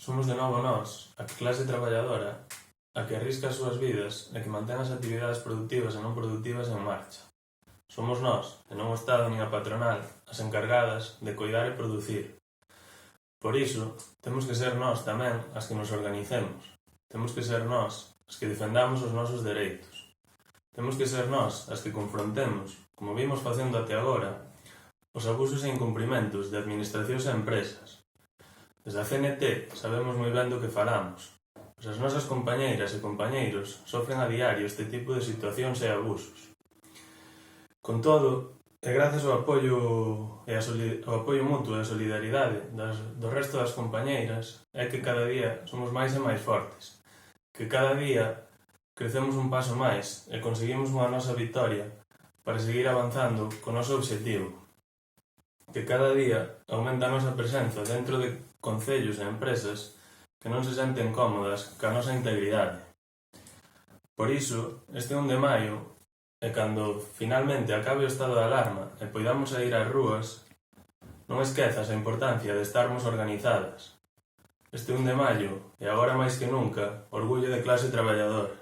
Somos de novo nós, a clase traballadora, a que arrisca as súas vidas e que mantén as actividades productivas e non productivas en marcha. Somos nós, e non o Estado nin a patronal, as encargadas de coidar e producir. Por iso, temos que ser nós tamén as que nos organicemos. Temos que ser nós as que defendamos os nosos dereitos. Temos que ser nós as que confrontemos, como vimos facendo até agora, os abusos e incumprimentos de administracións e empresas. Desde a CNT sabemos moi ben do que falamos, pois as nosas compañeiras e compañeiros sofren a diario este tipo de situacións e abusos. Con todo, e gracias ao apoio mutuo e a solidaridade do resto das compañeiras, é que cada día somos máis e máis fortes, que cada día crecemos un paso máis e conseguimos unha nosa victoria para seguir avanzando co noso obxectivo, que cada día aumenta a nosa presenza dentro de concellos e empresas que non se senten cómodas ca nosa integridade. Por iso, este 1 de maio, e cando finalmente acabe o estado de alarma e poidamos sair ás rúas, non esquezas a importancia de estarmos organizadas. Este 1 de maio, e agora máis que nunca, orgullo de clase traballadora.